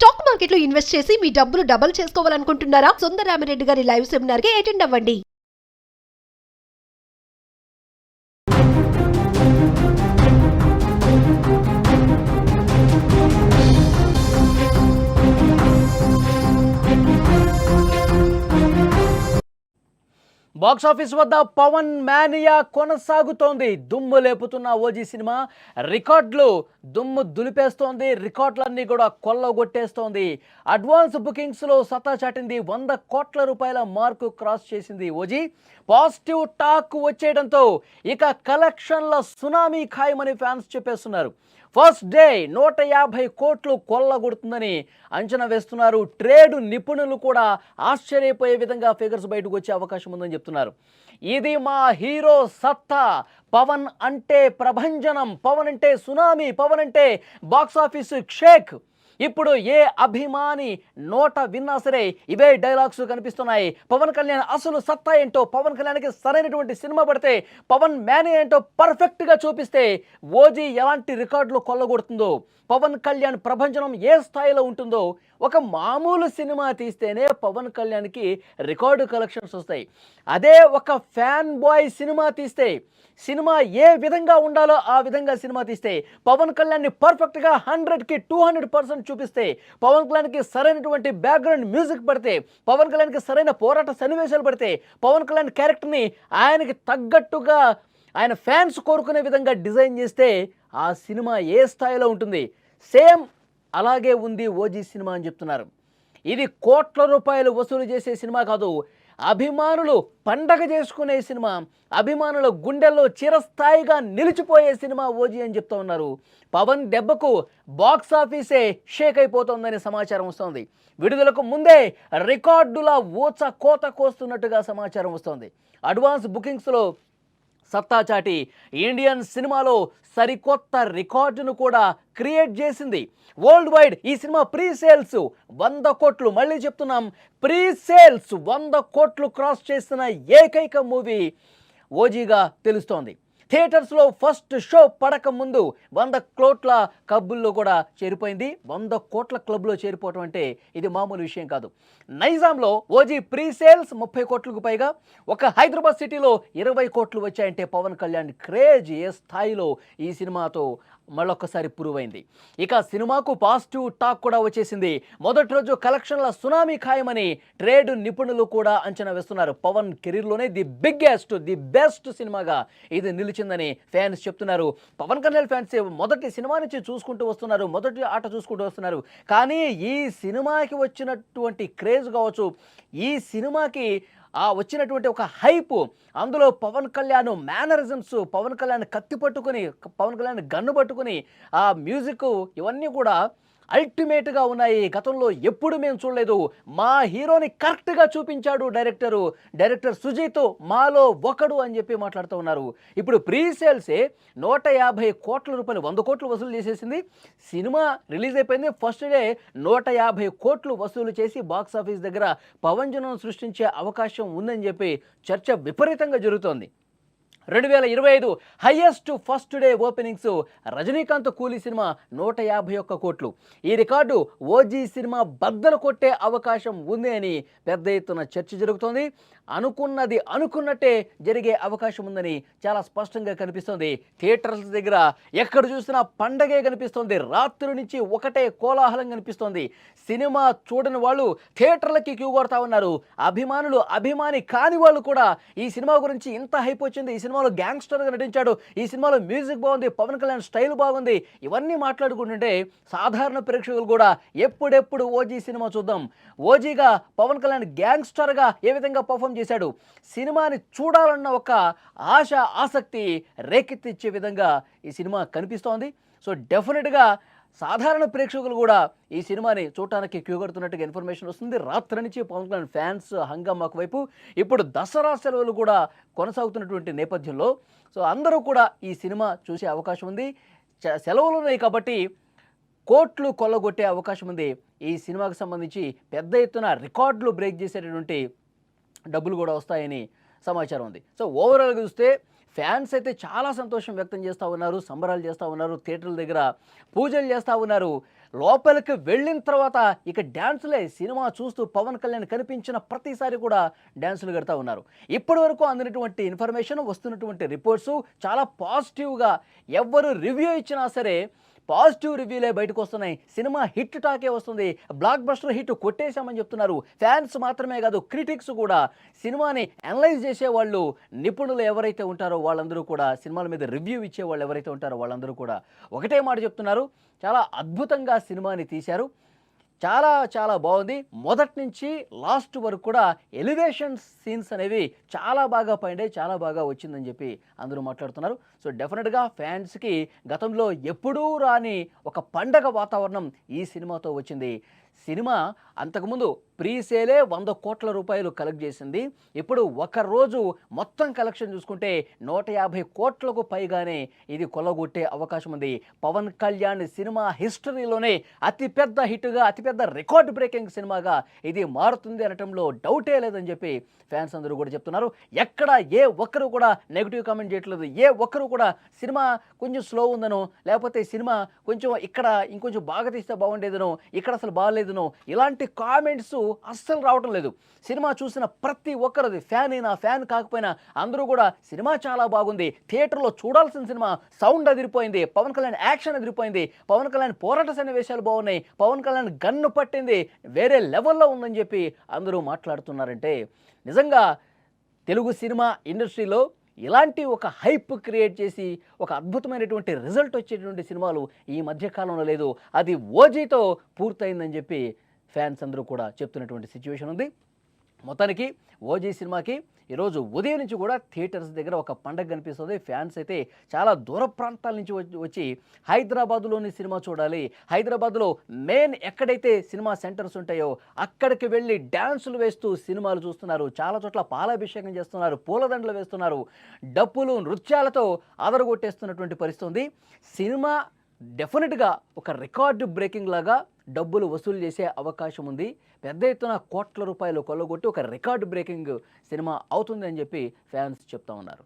Stock మార్కెట్లో invest చేసి మీ డబ్బులు డబుల్ చేసుకోవాలనుకుంటున్నారా? సుందరరామిరెడ్డి గారి లైవ్ సెమినార్ కి అటెండ్ అవ్వండి. బాక్సాఫీస్ వద్ద పవన్ మేనియా కొనసాగుతోంది. దుమ్ము లేపుతున్న ఓజీ సినిమా రికార్డులు దుమ్ము దులిపేస్తోంది. రికార్డులన్నీ కూడా కొల్లగొట్టేస్తోంది. అడ్వాన్స్ బుకింగ్స్లో సత్తా చాటింది. 100 కోట్ల రూపాయల మార్కు క్రాస్ చేసింది ఓజీ. పాజిటివ్ టాక్ వచ్చేయడంతో ఇక కలెక్షన్ల సునామీ ఖాయమని ఫ్యాన్స్ చెప్పేస్తున్నారు. ఫస్ట్ డే 150 కోట్లు కొల్లగొడుతుందని అంచనా వేస్తున్నారు. ట్రేడ్ నిపుణులు కూడా ఆశ్చర్యపోయే విధంగా ఫిగర్స్ బయటకు వచ్చే అవకాశం ఉందని చెప్తున్నారు. ఇది మా హీరో సత్తా. పవన్ అంటే ప్రభంజనం, పవన్ అంటే సునామీ, పవన్ అంటే బాక్సాఫీస్ షేక్. ఇప్పుడు ఏ అభిమాని నోట విన్నా సరే ఇవే డైలాగ్స్ కనిపిస్తున్నాయి. పవన్ కళ్యాణ్ అసలు సత్తా ఏంటో, పవన్ కళ్యాణ్కి సరైనటువంటి సినిమా పడితే, పవన్ మేనే ఏంటో పర్ఫెక్ట్గా చూపిస్తే ఓజీ ఎలాంటి రికార్డులు కొల్లగొడుతుందో, పవన్ కళ్యాణ్ ప్రభంజనం ఏ స్థాయిలో ఉంటుందో, ఒక మామూలు సినిమా తీస్తేనే పవన్ కళ్యాణ్కి రికార్డు కలెక్షన్స్ వస్తాయి. అదే ఒక ఫ్యాన్ బాయ్ సినిమా తీస్తే, సినిమా ఏ విధంగా ఉండాలో ఆ విధంగా సినిమా తీస్తే, పవన్ కళ్యాణ్ని పర్ఫెక్ట్గా 100కి 200% చూపిస్తే, పవన్ కళ్యాణ్కి సరైనటువంటి బ్యాక్గ్రౌండ్ మ్యూజిక్ పడితే, పవన్ కళ్యాణ్కి సరైన పోరాట సన్నివేశాలు పడితే, పవన్ కళ్యాణ్ క్యారెక్టర్ని ఆయనకి తగ్గట్టుగా ఆయన ఫ్యాన్స్ కోరుకునే విధంగా డిజైన్ చేస్తే ఆ సినిమా ఏ స్థాయిలో ఉంటుంది. సేమ్ అలాగే ఉంది ఓజీ సినిమా అని చెప్తున్నారు. ఇది కోట్ల రూపాయలు వసూలు చేసే సినిమా కాదు, అభిమానులు పండగ చేసుకునే సినిమా, అభిమానుల గుండెల్లో చిరస్థాయిగా నిలిచిపోయే సినిమా ఓజీ అని చెప్తూ ఉన్నారు. పవన్ దెబ్బకు బాక్స్ ఆఫీసే షేక్ అయిపోతుందని సమాచారం వస్తోంది. విడుదలకు ముందే రికార్డుల ఊచ కోత కోస్తున్నట్టుగా సమాచారం వస్తోంది. అడ్వాన్స్ బుకింగ్స్లో సత్తా చాటి ఇండియన్ సినిమాలో సరికొత్త రికార్డును కూడా క్రియేట్ చేసింది. వరల్డ్ వైడ్ ఈ సినిమా ప్రీ సేల్స్ 100 కోట్లు, మళ్ళీ చెప్తున్నాం, ప్రీ సేల్స్ 100 కోట్లు క్రాస్ చేసిన ఏకైక మూవీ ఓజీగా తెలుస్తోంది. థియేటర్స్లో ఫస్ట్ షో పడక ముందు 100 కోట్ల క్లబ్బుల్లో కూడా చేరిపోయింది. 100 కోట్ల క్లబ్లో చేరిపోవటం అంటే ఇది మామూలు విషయం కాదు. నైజాంలో ఓజీ ప్రీ సేల్స్ 30 కోట్లకు పైగా, ఒక హైదరాబాద్ సిటీలో 20 కోట్లు వచ్చాయంటే పవన్ కళ్యాణ్ క్రేజ్ ఏ స్థాయిలో ఈ సినిమాతో మళ్ళొక్కసారి ప్రూవ్ అయింది. ఇక సినిమాకు పాజిటివ్ టాక్ కూడా వచ్చేసింది. మొదటి రోజు కలెక్షన్ల సునామీ ఖాయమని ట్రేడ్ నిపుణులు కూడా అంచనా వేస్తున్నారు. పవన్ కెరీర్లోనే ది బిగ్గెస్ట్, ది బెస్ట్ సినిమాగా ఇది నిలిచిందని ఫ్యాన్స్ చెప్తున్నారు. పవన్ కళ్యాణ్ ఫ్యాన్స్ మొదటి సినిమా నుంచి చూసుకుంటూ వస్తున్నారు, మొదటి ఆట చూసుకుంటూ వస్తున్నారు. కానీ ఈ సినిమాకి వచ్చినటువంటి క్రేజ్ కావచ్చు, ఈ సినిమాకి వచ్చినటువంటి ఒక హైప్, అందులో పవన్ కళ్యాణ్ మేనరిజమ్స్, పవన్ కళ్యాణ్ కత్తి పట్టుకుని, పవన్ కళ్యాణ్ గన్ను పట్టుకుని, ఆ మ్యూజిక్ ఇవన్నీ కూడా అల్టిమేట్గా ఉన్నాయి. గతంలో ఎప్పుడు మేము చూడలేదు. మా హీరోని కరెక్ట్గా చూపించాడు డైరెక్టర్ సుజీత్ మాలో ఒకడు అని చెప్పి మాట్లాడుతూ ఉన్నారు. ఇప్పుడు ప్రీ సేల్సే 150 కోట్ల రూపాయలు, 100 కోట్లు వసూలు చేసేసింది. సినిమా రిలీజ్ అయిపోయింది. ఫస్ట్ డే 150 కోట్లు వసూలు చేసి బాక్స్ ఆఫీస్ దగ్గర పవన్జనం సృష్టించే అవకాశం ఉందని చెప్పి చర్చ విపరీతంగా జరుగుతోంది. 2025 highest first day openings Rajinikanth కూలీ సినిమా 151 కోట్లు. ఈ రికార్డు ఓజీ సినిమా బద్దలు కొట్టే అవకాశం ఉంది అని పెద్ద ఎత్తున చర్చ జరుగుతోంది. అనుకున్నది అనుకున్నట్టే జరిగే అవకాశం ఉందని చాలా స్పష్టంగా కనిపిస్తోంది. థియేటర్స్ దగ్గర ఎక్కడ చూసినా పండగే కనిపిస్తోంది. రాత్రి నుంచి ఒకటే కోలాహలం కనిపిస్తోంది. సినిమా చూడని వాళ్ళు థియేటర్లకి క్యూ కొడతా ఉన్నారు. అభిమానులు, అభిమాని కాని వాళ్ళు కూడా ఈ సినిమా గురించి ఇంత హైప్ వచ్చింది, ఈ సినిమాలో గ్యాంగ్స్టర్గా నటించాడు, ఈ సినిమాలో మ్యూజిక్ బాగుంది, పవన్ కళ్యాణ్ స్టైల్ బాగుంది, ఇవన్నీ మాట్లాడుకుంటుంటే సాధారణ ప్రేక్షకులు కూడా ఎప్పుడెప్పుడు ఓజీ సినిమా చూద్దాం, ఓజీగా పవన్ కళ్యాణ్ గ్యాంగ్స్టర్గా ఏ విధంగా పర్ఫామ్ చేశాడు, సినిమాని చూడాలన్న ఒక ఆశ, ఆసక్తి రేకెత్తిచ్చే విధంగా ఈ సినిమా కనిపిస్తోంది. సో డెఫినెట్గా సాధారణ ప్రేక్షకులు కూడా ఈ సినిమాని చూడటానికి క్యూ కడుతున్నట్టుగా ఇన్ఫర్మేషన్ వస్తుంది. రాత్రి నుంచి పవన్ కళ్యాణ్ ఫ్యాన్స్ హంగామాకు వైపు. ఇప్పుడు దసరా సెలవులు కూడా కొనసాగుతున్నటువంటి నేపథ్యంలో సో అందరూ కూడా ఈ సినిమా చూసే అవకాశం ఉంది. సెలవులు ఉన్నాయి కాబట్టి కోట్లు కొల్లగొట్టే అవకాశం ఉంది. ఈ సినిమాకు సంబంధించి పెద్ద ఎత్తున రికార్డులు బ్రేక్ చేసేటటువంటి డబ్బులు కూడా వస్తాయని సమాచారం ఉంది. సో ఓవరాల్గా చూస్తే ఫ్యాన్స్ అయితే చాలా సంతోషం వ్యక్తం చేస్తూ ఉన్నారు, సంబరాలు చేస్తూ ఉన్నారు, థియేటర్ల దగ్గర పూజలు చేస్తూ ఉన్నారు. లోపలికి వెళ్ళిన తర్వాత ఇక డ్యాన్సులే. సినిమా చూస్తూ పవన్ కళ్యాణ్ కనిపించిన ప్రతిసారి కూడా డ్యాన్సులు కడతా ఉన్నారు. ఇప్పటి వరకు అందినటువంటి ఇన్ఫర్మేషన్, వస్తున్నటువంటి రిపోర్ట్స్ చాలా పాజిటివ్గా, ఎవ్వరు రివ్యూ ఇచ్చినా సరే పాజిటివ్ రివ్యూలే బయటకు వస్తున్నాయి. సినిమా హిట్ టాకే వస్తుంది, బ్లాక్ బస్టర్ హిట్ కొట్టేశామని చెప్తున్నారు. ఫ్యాన్స్ మాత్రమే కాదు, క్రిటిక్స్ కూడా, సినిమాని అనలైజ్ చేసేవాళ్ళు, నిపుణులు ఎవరైతే ఉంటారో వాళ్ళందరూ కూడా, సినిమాల మీద రివ్యూ ఇచ్చేవాళ్ళు ఎవరైతే ఉంటారో వాళ్ళందరూ కూడా ఒకటే మాట చెప్తున్నారు, చాలా అద్భుతంగా సినిమాని తీశారు, చాలా చాలా బాగుంది. మొదటి నుంచి లాస్ట్ వరకు కూడా ఎలివేషన్ సీన్స్ అనేవి చాలా బాగా పైండే, చాలా బాగా వచ్చిందని చెప్పి అందరూ మాట్లాడుతున్నారు. సో డెఫినెట్గా ఫ్యాన్స్కి గతంలో ఎప్పుడూ రాని ఒక పండగ వాతావరణం ఈ సినిమాతో వచ్చింది. సినిమా అంతకుముందు ప్రీ సేలే 100 కోట్ల రూపాయలు కలెక్ట్ చేసింది. ఇప్పుడు ఒకరోజు మొత్తం కలెక్షన్ చూసుకుంటే 150 కోట్లకు పైగానే ఇది కొల్లగొట్టే అవకాశం ఉంది. పవన్ కళ్యాణ్ సినిమా హిస్టరీలోనే అతిపెద్ద హిట్గా, అతిపెద్ద రికార్డ్ బ్రేకింగ్ సినిమాగా ఇది మారుతుంది అనటంలో డౌటే లేదని చెప్పి ఫ్యాన్స్ అందరూ కూడా చెప్తున్నారు. ఎక్కడ ఏ ఒక్కరు కూడా నెగిటివ్ కామెంట్ చేయట్లేదు. ఏ ఒక్కరు కూడా సినిమా కొంచెం స్లో ఉందనో, లేకపోతే సినిమా కొంచెం ఇక్కడ ఇంకొంచెం బాగా తీస్తే బాగుండేదనో, ఇక్కడ అసలు బాగాలేదనో, ఇలాంటి కామెంట్స్ అస్సలు రావటం లేదు. సినిమా చూసిన ప్రతి ఒక్కరిది, ఫ్యాన్ అయినా ఫ్యాన్ కాకపోయినా అందరూ కూడా సినిమా చాలా బాగుంది, థియేటర్లో చూడాల్సిన సినిమా, సౌండ్ అదిరిపోయింది, పవన్ కళ్యాణ్ యాక్షన్ అదిరిపోయింది, పవన్ కళ్యాణ్ పోరాట సన్నివేశాలు బాగున్నాయి, పవన్ కళ్యాణ్ గన్ను పట్టింది వేరే లెవెల్లో ఉందని చెప్పి అందరూ మాట్లాడుతున్నారంటే నిజంగా తెలుగు సినిమా ఇండస్ట్రీలో ఇలాంటి ఒక హైప్ క్రియేట్ చేసి ఒక అద్భుతమైనటువంటి రిజల్ట్ వచ్చేటువంటి సినిమాలు ఈ మధ్యకాలంలో లేదు. అది ఓజీతో పూర్తయిందని చెప్పి ఫ్యాన్స్ అందరూ కూడా చెప్తున్నటువంటి సిచ్యువేషన్ ఉంది. మొత్తానికి ఓజీ సినిమాకి ఈరోజు ఉదయం నుంచి కూడా థియేటర్స్ దగ్గర ఒక పండగ కనిపిస్తుంది. ఫ్యాన్స్ అయితే చాలా దూర ప్రాంతాల నుంచి వచ్చి హైదరాబాద్లోని సినిమా చూడాలి, హైదరాబాద్లో మెయిన్ ఎక్కడైతే సినిమా సెంటర్స్ ఉంటాయో అక్కడికి వెళ్ళి డ్యాన్సులు వేస్తూ సినిమాలు చూస్తున్నారు. చాలా చోట్ల పాలాభిషేకం చేస్తున్నారు, పూలదండలు వేస్తున్నారు, డప్పులు నృత్యాలతో అదరగొట్టేస్తున్నటువంటి పరిస్థితి ఉంది. సినిమా డెఫినెట్గా ఒక రికార్డు బ్రేకింగ్ లాగా డబ్బులు వసూలు చేసే అవకాశం ఉంది. పెద్ద ఎత్తున కోట్ల రూపాయలు కొల్లగొట్టి ఒక రికార్డు బ్రేకింగ్ సినిమా అవుతుంది అని చెప్పి ఫ్యాన్స్ చెప్తా ఉన్నారు.